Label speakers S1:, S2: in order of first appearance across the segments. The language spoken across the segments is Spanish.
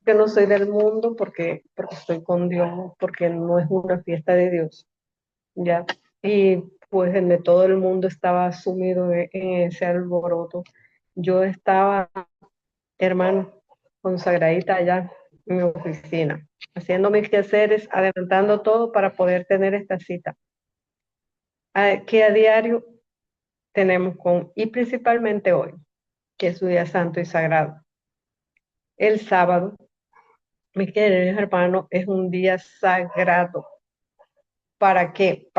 S1: que no soy del mundo, porque estoy con Dios, porque no es una fiesta de Dios, ¿ya? Y pues en de todo el mundo estaba sumido en ese alboroto. Yo estaba, hermano, consagradita allá en mi oficina, haciendo mis quehaceres, adelantando todo para poder tener esta cita, que a diario tenemos y principalmente hoy, que es su día santo y sagrado. El sábado, mis queridos hermanos, es un día sagrado. ¿Para qué?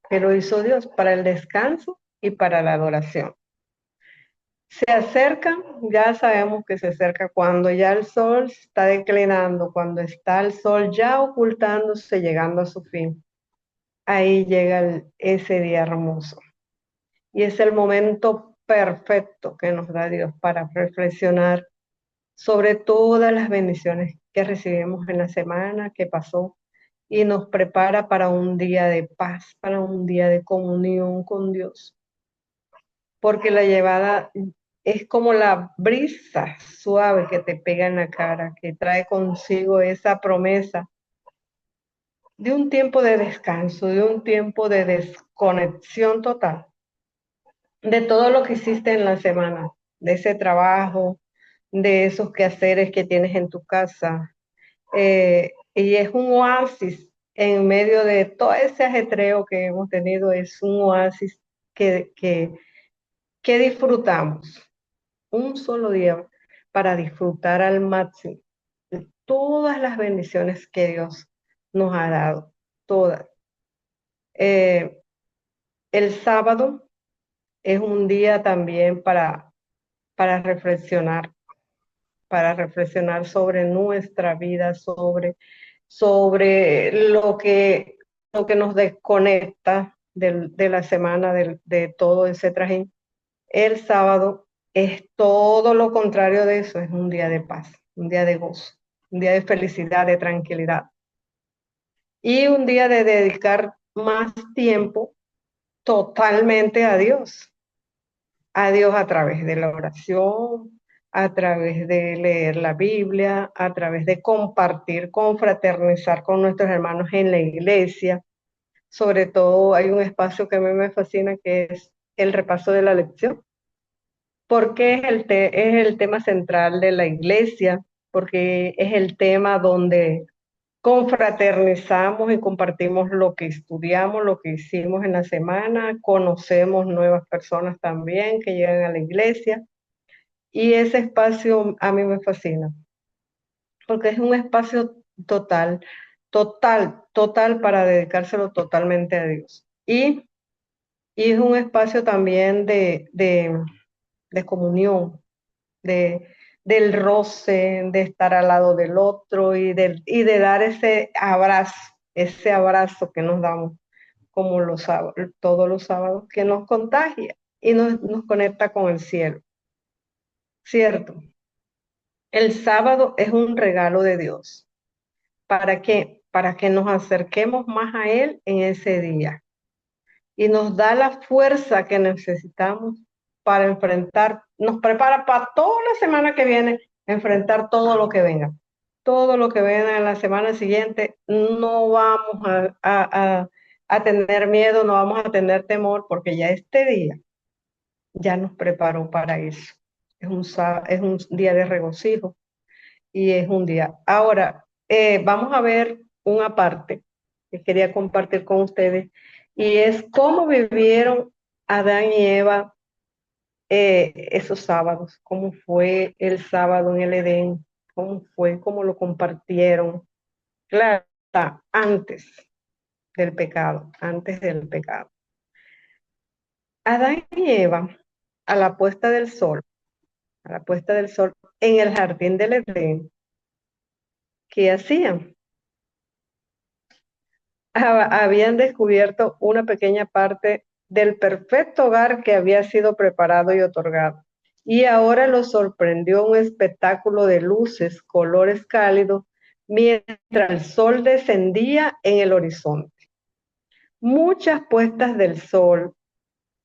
S1: Que lo hizo Dios, para el descanso y para la adoración. Se acerca, ya sabemos que se acerca cuando ya el sol está declinando, cuando está el sol ya ocultándose, llegando a su fin. Ahí llega ese día hermoso. Y es el momento perfecto que nos da Dios para reflexionar sobre todas las bendiciones que recibimos en la semana que pasó y nos prepara para un día de paz, para un día de comunión con Dios. Porque la llevada es como la brisa suave que te pega en la cara, que trae consigo esa promesa de un tiempo de descanso, de un tiempo de desconexión total de todo lo que hiciste en la semana, de ese trabajo, de esos quehaceres que tienes en tu casa. Y es un oasis en medio de todo ese ajetreo que hemos tenido, es un oasis que, que, que disfrutamos un solo día para disfrutar al máximo de todas las bendiciones que Dios nos ha dado, todas. Eh, el sábado es un día también para reflexionar, para reflexionar sobre nuestra vida, sobre lo que nos desconecta de la semana, de todo ese trajín. El sábado es todo lo contrario de eso, es un día de paz, un día de gozo, un día de felicidad, de tranquilidad y un día de dedicar más tiempo totalmente a Dios a través de la oración, a través de leer la Biblia, a través de compartir, confraternizar con nuestros hermanos en la iglesia. Sobre todo hay un espacio que a mí me fascina, que es el repaso de la lección, porque es el tema central de la iglesia, porque es el tema donde confraternizamos y compartimos lo que estudiamos, lo que hicimos en la semana, conocemos nuevas personas también que llegan a la iglesia y ese espacio a mí me fascina, porque es un espacio total para dedicárselo totalmente a Dios. Y es un espacio también de comunión, de, del roce, de estar al lado del otro y de dar ese abrazo que nos damos como los sábados, todos los sábados, que nos contagia y nos conecta con el cielo, ¿cierto? El sábado es un regalo de Dios. ¿Para qué? Para que nos acerquemos más a Él en ese día y nos da la fuerza que necesitamos para enfrentar, nos prepara para toda la semana que viene, enfrentar todo lo que venga. Todo lo que venga en la semana siguiente, no vamos a tener miedo, no vamos a tener temor, porque ya este día ya nos preparó para eso. Es un día de regocijo y es un día. Ahora, vamos a ver una parte que quería compartir con ustedes y es cómo vivieron Adán y Eva esos sábados, cómo fue el sábado en el Edén, cómo fue, cómo lo compartieron. Claro, está antes del pecado. Adán y Eva, a la puesta del sol, a la puesta del sol en el jardín del Edén, ¿qué hacían? Habían descubierto una pequeña parte del perfecto hogar que había sido preparado y otorgado. Y ahora los sorprendió un espectáculo de luces, colores cálidos, mientras el sol descendía en el horizonte. Muchas puestas del sol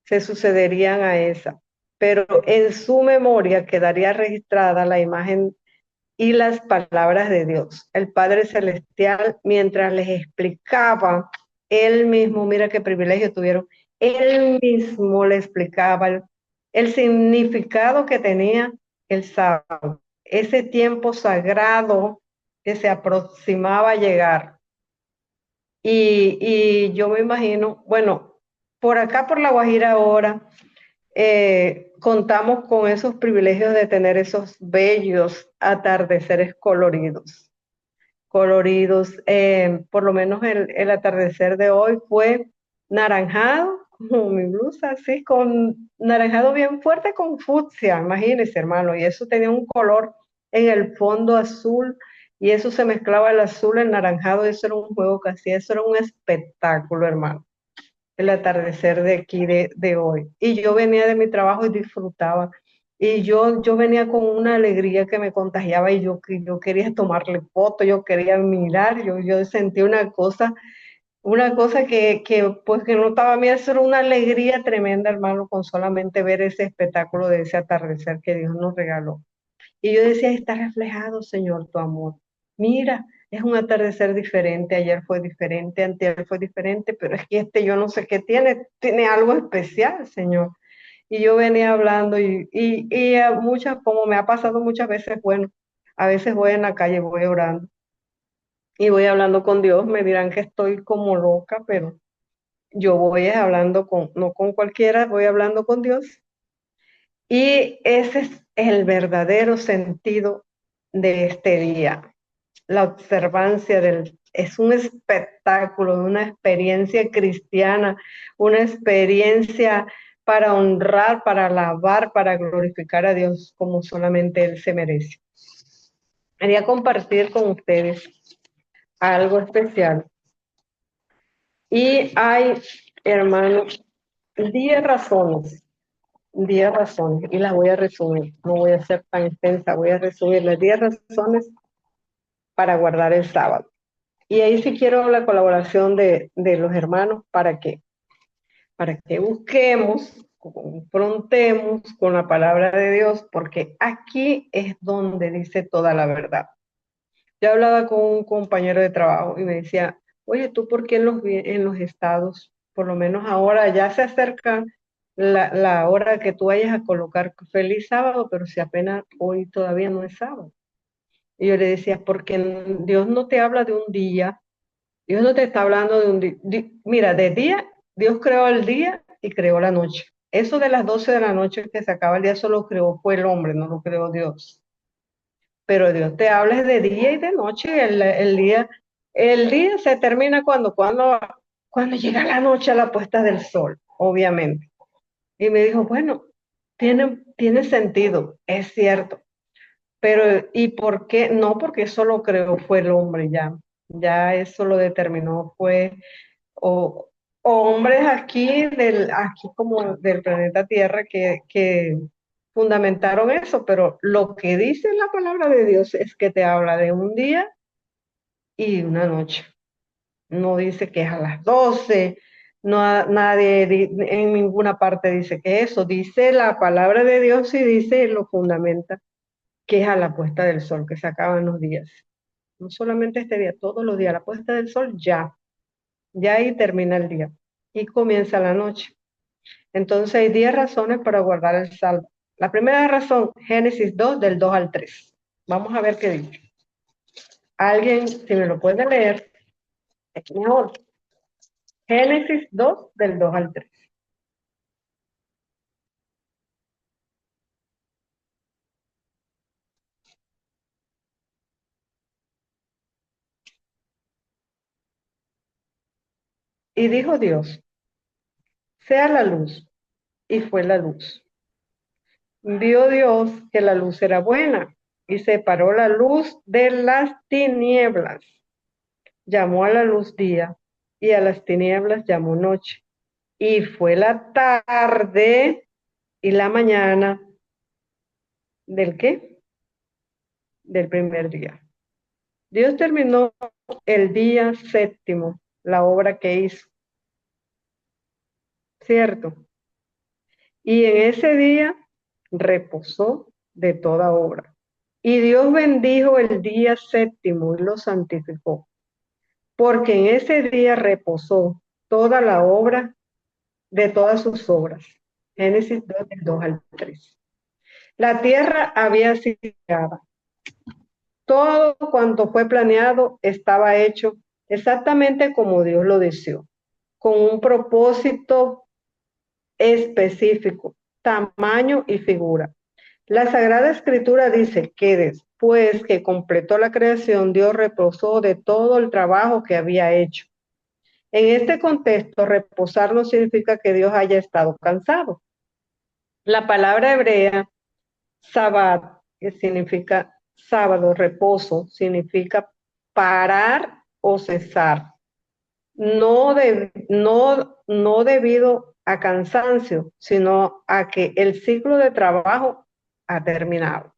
S1: se sucederían a esa. pero en su memoria quedaría registrada la imagen y las palabras de Dios. El Padre Celestial, mientras les explicaba, él mismo, mira qué privilegio tuvieron, él mismo le explicaba el significado que tenía el sábado, ese tiempo sagrado que se aproximaba a llegar. Y yo me imagino, bueno, por acá por La Guajira ahora, contamos con esos privilegios de tener esos bellos atardeceres coloridos. Coloridos, por lo menos el atardecer de hoy fue naranjado, como mi blusa, así, con naranjado bien fuerte con fucsia, imagínense, hermano, y eso tenía un color en el fondo azul, y eso se mezclaba el azul, el naranjado, y eso era un juego que hacía, eso era un espectáculo, hermano, el atardecer de aquí de hoy. Y yo venía de mi trabajo y disfrutaba. Y yo venía con una alegría que me contagiaba y yo quería tomarle foto, yo quería mirar, yo sentí una cosa pues que no estaba mía, eso era una alegría tremenda, hermano, con solamente ver ese espectáculo de ese atardecer que Dios nos regaló. Y yo decía, está reflejado, Señor, tu amor. Mira, es un atardecer diferente, ayer fue diferente, anteayer fue diferente, pero es que este yo no sé qué tiene, tiene algo especial, Señor. Y yo venía hablando y a muchas, como me ha pasado muchas veces, bueno, a veces voy en la calle, voy orando y voy hablando con Dios, me dirán que estoy como loca, pero yo voy hablando no con cualquiera, voy hablando con Dios. Y ese es el verdadero sentido de este día. La observancia es un espectáculo, una experiencia cristiana, una experiencia para honrar, para alabar, para glorificar a Dios como solamente Él se merece. Quería compartir con ustedes algo especial. Y hay, hermanos, 10 razones, 10 razones, y las voy a resumir. No voy a ser tan extensa, voy a resumir las 10 razones para guardar el sábado. Y ahí sí quiero la colaboración de los hermanos para que busquemos, confrontemos con la palabra de Dios, porque aquí es donde dice toda la verdad. Yo hablaba con un compañero de trabajo y me decía, oye, ¿tú por qué en los estados, por lo menos ahora ya se acerca la hora que tú vayas a colocar feliz sábado, pero si apenas hoy todavía no es sábado? Y yo le decía, porque Dios no te habla de un día, Dios no te está hablando de un día. Mira, de día, Dios creó el día y creó la noche. Eso de las 12 de la noche que se acaba el día, solo creó fue el hombre, no lo creó Dios. Pero Dios te habla de día y de noche. El día se termina cuando llega la noche a la puesta del sol, obviamente. Y me dijo, bueno, tiene sentido, es cierto. Pero, ¿y por qué? No, porque eso lo creó fue el hombre ya. Ya eso lo determinó fue o, o hombres aquí como del planeta Tierra que fundamentaron eso, pero lo que dice la palabra de Dios es que te habla de un día y una noche. No dice que es a las 12, en ninguna parte dice que eso, dice la palabra de Dios y dice, lo fundamenta, que es a la puesta del sol, que se acaban los días. No solamente este día, todos los días, la puesta del sol ya ahí termina el día y comienza la noche. Entonces hay 10 razones para guardar el salvo. La primera razón, Génesis 2 del 2 al 3. Vamos a ver qué dice. Alguien, si me lo puede leer, es mejor. Génesis 2 del 2 al 3. Y dijo Dios, sea la luz, y fue la luz. Vio Dios que la luz era buena, y separó la luz de las tinieblas. Llamó a la luz día, y a las tinieblas llamó noche. Y fue la tarde y la mañana ¿del qué? Del primer día. Dios terminó el día séptimo, la obra que hizo, ¿cierto? Y en ese día reposó de toda obra. Y Dios bendijo el día séptimo y lo santificó, porque en ese día reposó toda la obra de todas sus obras. Génesis 2, del 2 al 3. La tierra había sido creada. Todo cuanto fue planeado estaba hecho exactamente como Dios lo deseó, con un propósito específico, tamaño y figura. La Sagrada Escritura dice que después que completó la creación, Dios reposó de todo el trabajo que había hecho. En este contexto, reposar no significa que Dios haya estado cansado. La palabra hebrea, sabbat, que significa sábado, reposo, significa parar o cesar. No debido a cansancio, sino a que el ciclo de trabajo ha terminado.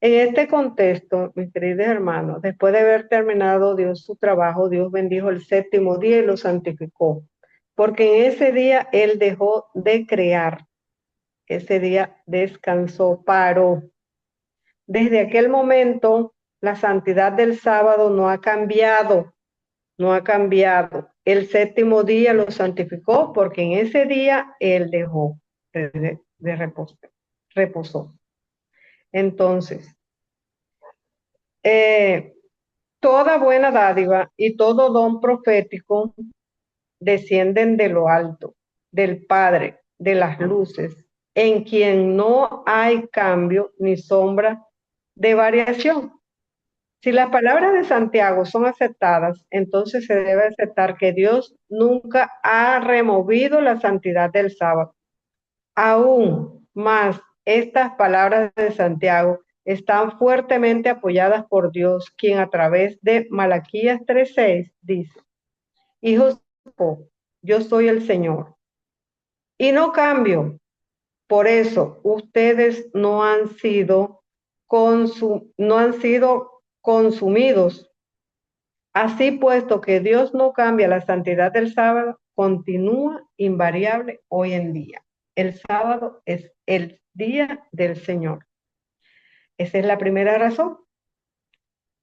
S1: En este contexto, mis queridos hermanos, después de haber terminado Dios su trabajo, Dios bendijo el séptimo día y lo santificó, porque en ese día Él dejó de crear, ese día descansó, paró. Desde aquel momento, la santidad del sábado no ha cambiado, no ha cambiado. El séptimo día lo santificó porque en ese día Él dejó de reposó. Entonces, toda buena dádiva y todo don profético descienden de lo alto, del Padre, de las luces, en quien no hay cambio ni sombra de variación. Si las palabras de Santiago son aceptadas, entonces se debe aceptar que Dios nunca ha removido la santidad del sábado. Aún más, estas palabras de Santiago están fuertemente apoyadas por Dios, quien a través de Malaquías 3:6 dice: hijos, yo soy el Señor y no cambio. Por eso ustedes no han sido consumidos. Así, puesto que Dios no cambia la santidad del sábado, continúa invariable hoy en día. El sábado es el día del Señor. Esa es la primera razón.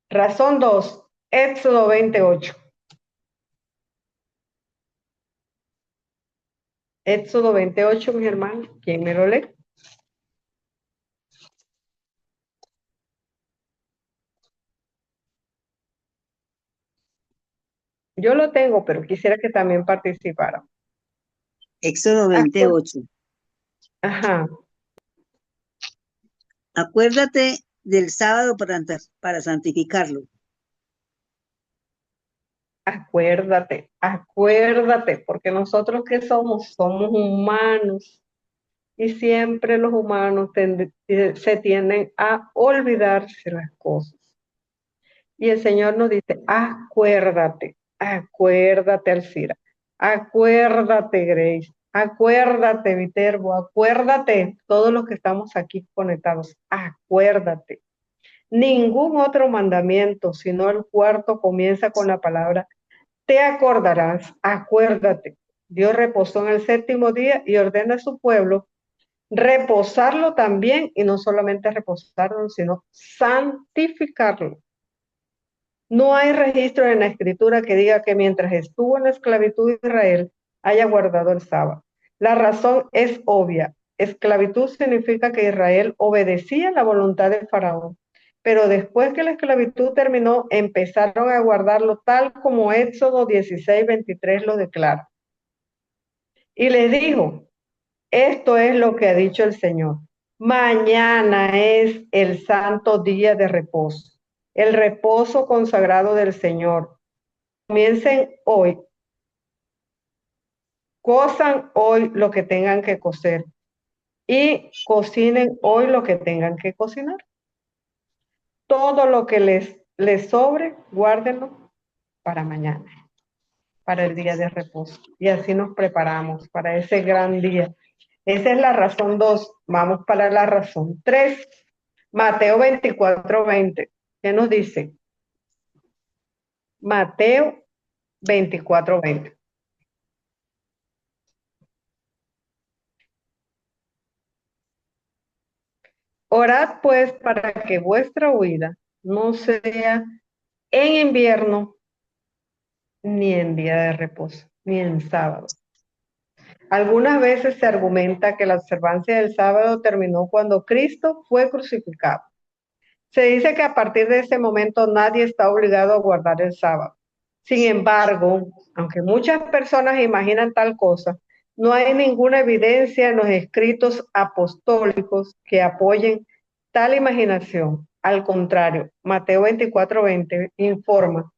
S1: Razón 2, Éxodo 28. Éxodo 28, mis hermanos. ¿Quién me lo lee? Yo lo tengo, pero quisiera que también participaran.
S2: Éxodo 28.
S1: Ajá.
S2: Acuérdate del sábado para santificarlo.
S1: Acuérdate, porque nosotros que somos humanos y siempre los humanos se tienden a olvidarse las cosas. Y el Señor nos dice, acuérdate Alcira, acuérdate Grace, acuérdate Viterbo, acuérdate todos los que estamos aquí conectados, acuérdate. Ningún otro mandamiento, sino el cuarto, comienza con la palabra te acordarás, acuérdate. Dios reposó en el séptimo día y ordena a su pueblo reposarlo también, y no solamente reposarlo, sino santificarlo. No hay registro en la escritura que diga que mientras estuvo en la esclavitud de Israel haya guardado el sábado. La razón es obvia. Esclavitud significa que Israel obedecía la voluntad de Faraón, pero después que la esclavitud terminó, empezaron a guardarlo tal como Éxodo 16:23 lo declara. Y les dijo, esto es lo que ha dicho el Señor. Mañana es el santo día de reposo, el reposo consagrado del Señor. Comiencen hoy, cozan hoy lo que tengan que cocer y cocinen hoy lo que tengan que cocinar. Todo lo que les sobre, guárdenlo para mañana, para el día de reposo. Y así nos preparamos para ese gran día. Esa es la razón 2. Vamos para la razón 3. Mateo 24:20. ¿Qué nos dice? Mateo 24:20. Orad pues para que vuestra huida no sea en invierno, ni en día de reposo, ni en sábado. Algunas veces se argumenta que la observancia del sábado terminó cuando Cristo fue crucificado. Se dice que a partir de ese momento nadie está obligado a guardar el sábado. Sin embargo, aunque muchas personas imaginan tal cosa, no hay ninguna evidencia en los escritos apostólicos que apoyen tal imaginación. Al contrario, Mateo 24:20 informa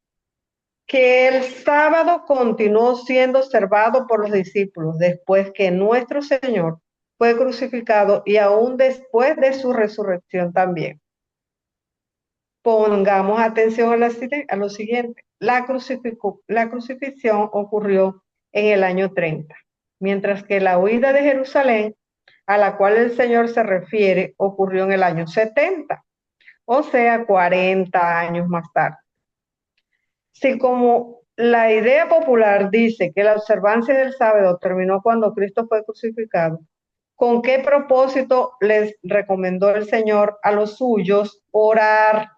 S1: que el sábado continuó siendo observado por los discípulos después que nuestro Señor fue crucificado y aún después de su resurrección también. Pongamos atención a lo siguiente. La crucifixión ocurrió en el año 30, mientras que la huida de Jerusalén, a la cual el Señor se refiere, ocurrió en el año 70, o sea, 40 años más tarde. Si como la idea popular dice que la observancia del sábado terminó cuando Cristo fue crucificado, ¿con qué propósito les recomendó el Señor a los suyos orar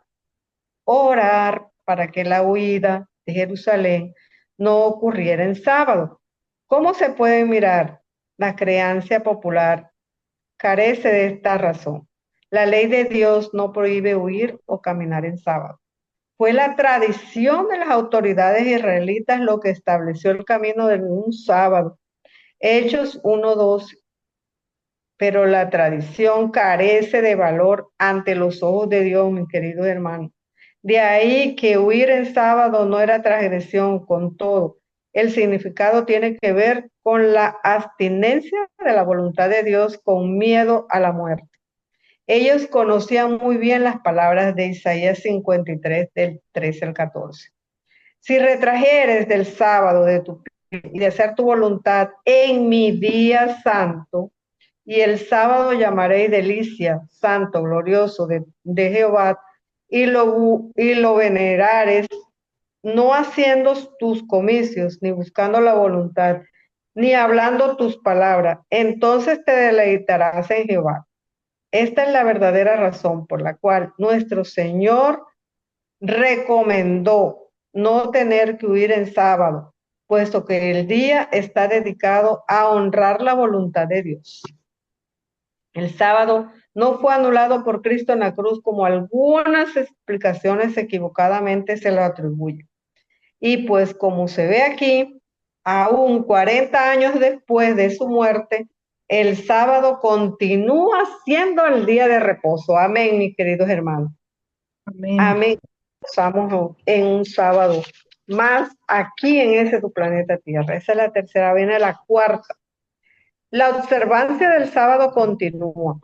S1: para que la huida de Jerusalén no ocurriera en sábado? ¿Cómo se puede mirar? La creencia popular carece de esta razón. La ley de Dios no prohíbe huir o caminar en sábado. Fue la tradición de las autoridades israelitas lo que estableció el camino de un sábado. Hechos 1:2. Pero la tradición carece de valor ante los ojos de Dios, mis queridos hermanos. De ahí que huir en sábado no era transgresión, con todo. El significado tiene que ver con la abstinencia de la voluntad de Dios con miedo a la muerte. Ellos conocían muy bien las palabras de Isaías 53, del 13 al 14. Si retrajeres del sábado de tu y de hacer tu voluntad en mi día santo, y el sábado llamaréis delicia, santo, glorioso de Jehová, y lo venerares, no haciendo tus comicios, ni buscando la voluntad, ni hablando tus palabras, entonces te deleitarás en Jehová. Esta es la verdadera razón por la cual nuestro Señor recomendó no tener que huir en sábado, puesto que el día está dedicado a honrar la voluntad de Dios. El sábado no fue anulado por Cristo en la cruz como algunas explicaciones equivocadamente se lo atribuyen. Y pues como se ve aquí, aún 40 años después de su muerte, el sábado continúa siendo el día de reposo. Amén, mis queridos hermanos.
S3: Amén.
S1: Amén. Estamos en un sábado más aquí en ese tu planeta Tierra. Esa es la tercera, viene la cuarta. La observancia del sábado continúa.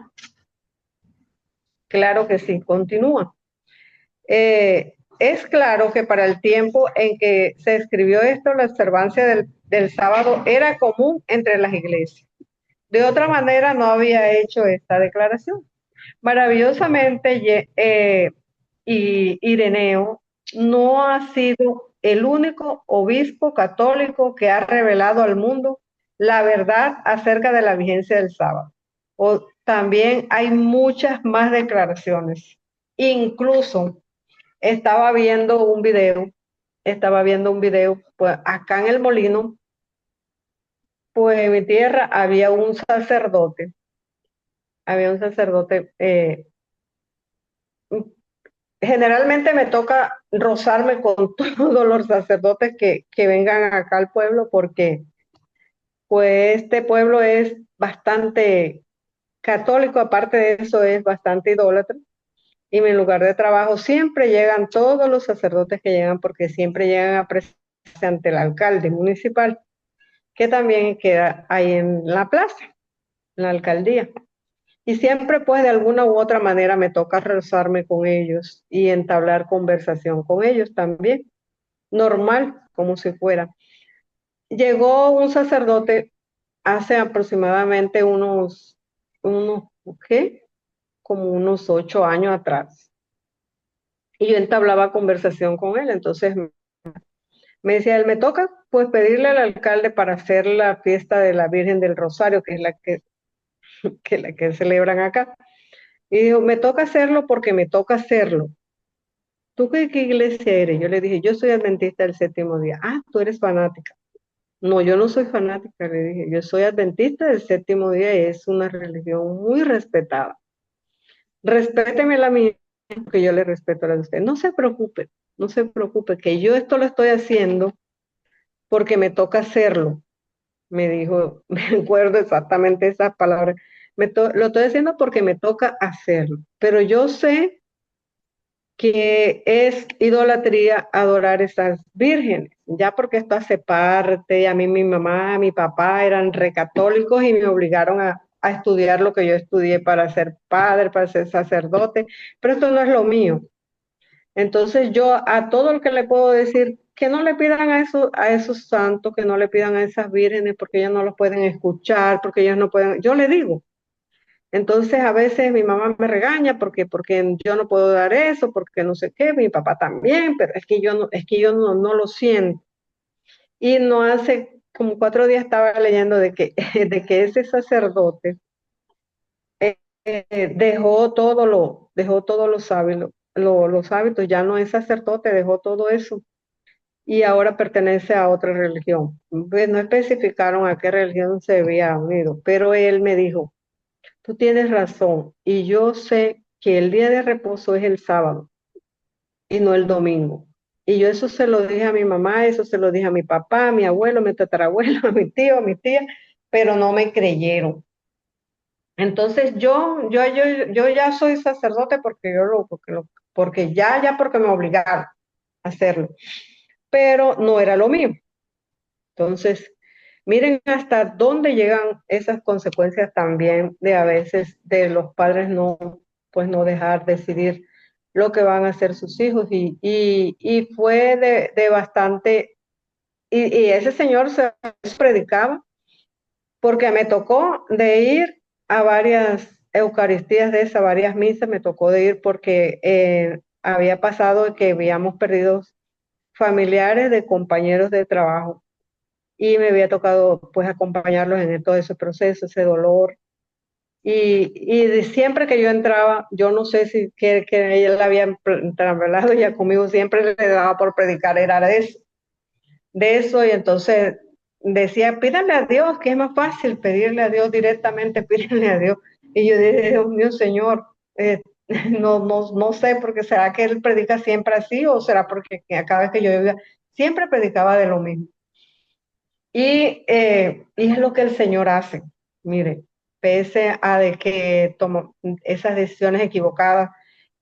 S1: Claro que sí, continúa. Es claro que para el tiempo en que se escribió esto, la observancia del sábado era común entre las iglesias. De otra manera, no había hecho esta declaración. Maravillosamente, Ireneo no ha sido el único obispo católico que ha revelado al mundo la verdad acerca de la vigencia del sábado. También hay muchas más declaraciones. Incluso estaba viendo un video, pues acá en el Molino, pues en mi tierra había un sacerdote, generalmente me toca rozarme con todos los sacerdotes que vengan acá al pueblo, porque pues este pueblo es bastante católico, aparte de eso es bastante idólatra. Y en mi lugar de trabajo siempre llegan todos los sacerdotes que llegan, porque siempre llegan a presentarse ante el alcalde municipal, que también queda ahí en la plaza, en la alcaldía. Y siempre, pues, de alguna u otra manera me toca rezarme con ellos y entablar conversación con ellos también, normal, como si fuera. Llegó un sacerdote hace aproximadamente ¿qué? Como unos 8 años atrás. Y yo entablaba conversación con él, entonces me decía él, me toca pues pedirle al alcalde para hacer la fiesta de la Virgen del Rosario, que es la que celebran acá. Y dijo, me toca hacerlo porque me toca hacerlo. ¿Tú qué iglesia eres? Yo le dije, yo soy adventista del séptimo día. Ah, tú eres fanática. No, yo no soy fanática, le dije, yo soy adventista del séptimo día y es una religión muy respetada. Respéteme la mía, porque yo le respeto a la de usted. No se preocupe, no se preocupe, que yo esto lo estoy haciendo porque me toca hacerlo. Me dijo, me acuerdo exactamente esas palabras. Lo estoy haciendo porque me toca hacerlo. Pero yo sé que es idolatría adorar esas vírgenes, ya porque esto hace parte, a mí mi mamá, mi papá eran recatólicos y me obligaron a estudiar lo que yo estudié para ser padre, para ser sacerdote, pero esto no es lo mío. Entonces yo a todo lo que le puedo decir, que no le pidan a esos santos, que no le pidan a esas vírgenes, porque ellos no los pueden escuchar, porque ellos no pueden, yo le digo, entonces a veces mi mamá me regaña porque yo no puedo dar eso, porque no sé qué, mi papá también, pero es que yo no lo siento. Y no hace como 4 días estaba leyendo de que, de que ese sacerdote dejó todos los hábitos, ya no es sacerdote, dejó todo eso y ahora pertenece a otra religión. Pues no especificaron a qué religión se había unido, pero él me dijo, tú tienes razón y yo sé que el día de reposo es el sábado y no el domingo. Y yo eso se lo dije a mi mamá, eso se lo dije a mi papá, a mi abuelo, a mi tatarabuelo, a mi tío, a mi tía, pero no me creyeron. Entonces yo ya soy sacerdote porque me obligaron a hacerlo, pero no era lo mío. Entonces, miren hasta dónde llegan esas consecuencias también de a veces de los padres pues no dejar decidir lo que van a hacer sus hijos y fue de bastante, y ese señor se predicaba porque me tocó de ir a varias Eucaristías de esas, varias misas, me tocó de ir porque había pasado que habíamos perdido familiares de compañeros de trabajo y me había tocado pues acompañarlos en todo ese proceso, ese dolor. Y de siempre que yo entraba, yo no sé si que ella la había trasladado, ella conmigo siempre le daba por predicar, era de eso, y entonces decía, pídale a Dios, que es más fácil pedirle a Dios directamente, pídele a Dios. Y yo dije, Dios mío, Señor, no sé, porque será que él predica siempre así, o será porque cada vez que yo iba, siempre predicaba de lo mismo. Y es lo que el Señor hace. Mire, pese a de que tomó esas decisiones equivocadas,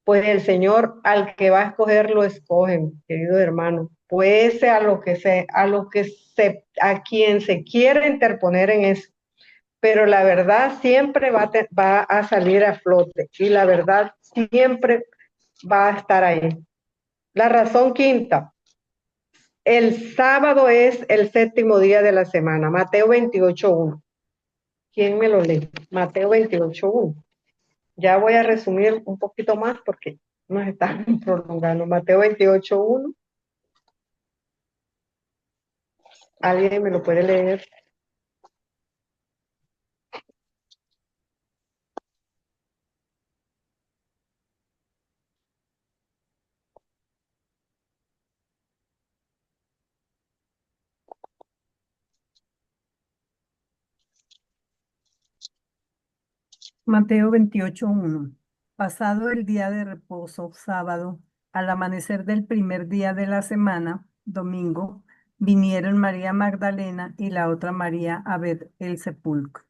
S1: pues el Señor al que va a escoger lo escogen, querido hermano. Pues a quien se quiere interponer en eso. Pero la verdad siempre va a salir a flote y la verdad siempre va a estar ahí. La razón quinta, el sábado es el séptimo día de la semana, Mateo 28:1. ¿Quién me lo lee? Mateo 28:1. Ya voy a resumir un poquito más porque nos estamos prolongando. Mateo 28:1. ¿Alguien me lo puede leer?
S3: Mateo 28:1. Pasado el día de reposo, sábado, al amanecer del primer día de la semana, domingo, vinieron María Magdalena y la otra María a ver el sepulcro.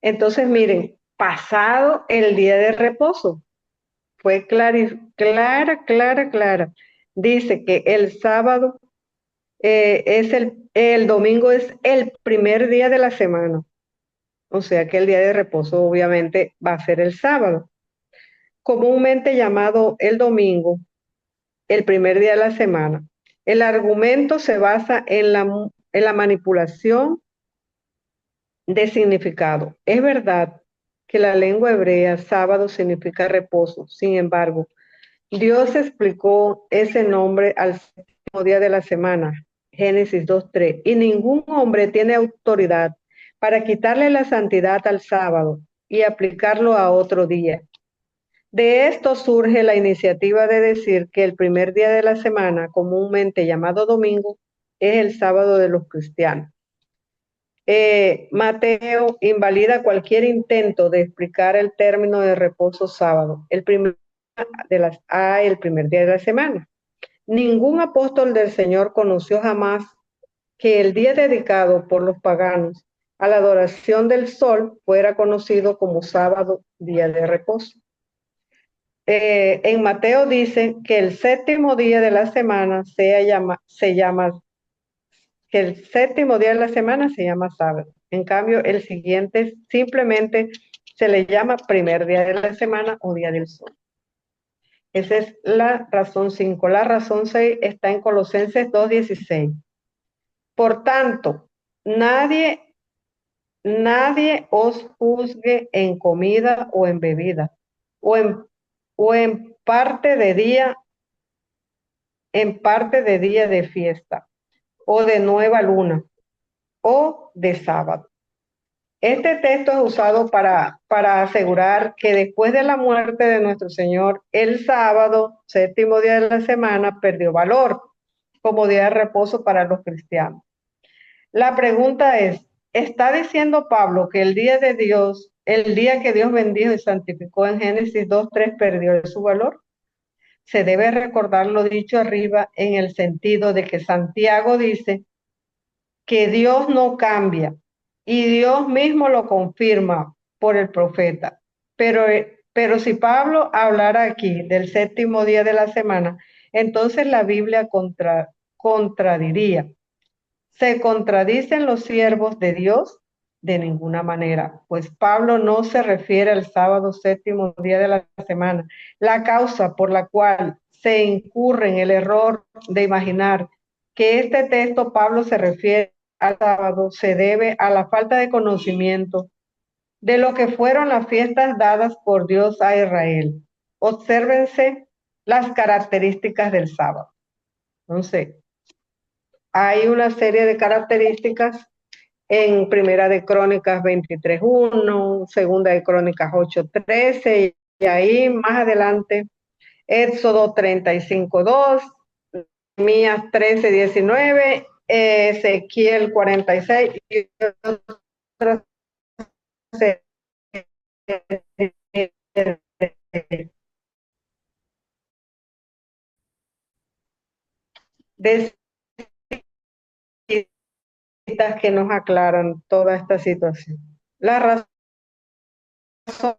S1: Entonces, miren, pasado el día de reposo, fue clara. Dice que el sábado el domingo es el primer día de la semana. O sea que el día de reposo obviamente va a ser el sábado. Comúnmente llamado el domingo, el primer día de la semana. El argumento se basa en la manipulación de significado. Es verdad que la lengua hebrea sábado significa reposo. Sin embargo, Dios explicó ese nombre al séptimo día de la semana, Génesis 2:3, y ningún hombre tiene autoridad para quitarle la santidad al sábado. y aplicarlo a otro día. De esto surge la iniciativa de decir que el primer día de la semana, comúnmente llamado domingo, es el sábado de los cristianos. Mateo invalida cualquier intento de explicar el término de reposo sábado, el primer día de la semana. Ningún apóstol del Señor conoció jamás que el día dedicado por los paganos a la adoración del sol fuera conocido como sábado, día de reposo. En Mateo dice que el séptimo día de la semana se llama sábado. En cambio, el siguiente simplemente se le llama primer día de la semana o día del sol. Esa es la razón 5. La razón 6 está en Colosenses 2:16. Por tanto, nadie os juzgue en comida o en bebida, o en parte de día de fiesta, o de nueva luna, o de sábado. Este texto es usado para asegurar que después de la muerte de nuestro Señor, el sábado, séptimo día de la semana, perdió valor como día de reposo para los cristianos. La pregunta es, ¿está diciendo Pablo que el día que Dios bendijo y santificó en Génesis 2:3 perdió su valor? Se debe recordar lo dicho arriba en el sentido de que Santiago dice que Dios no cambia y Dios mismo lo confirma por el profeta. Pero si Pablo hablara aquí del séptimo día de la semana, entonces la Biblia contradiría. ¿Se contradicen los siervos de Dios? De ninguna manera, pues Pablo no se refiere al sábado séptimo día de la semana. La causa por la cual se incurre en el error de imaginar que este texto Pablo se refiere al sábado se debe a la falta de conocimiento de lo que fueron las fiestas dadas por Dios a Israel. Obsérvense las características del sábado. Entonces, hay una serie de características en Primera de Crónicas 23:1, Segunda de Crónicas 8:13, y ahí más adelante, Éxodo 35:2, Mías 13:19, Ezequiel 46 y otras. De que nos aclaran toda esta situación. La razón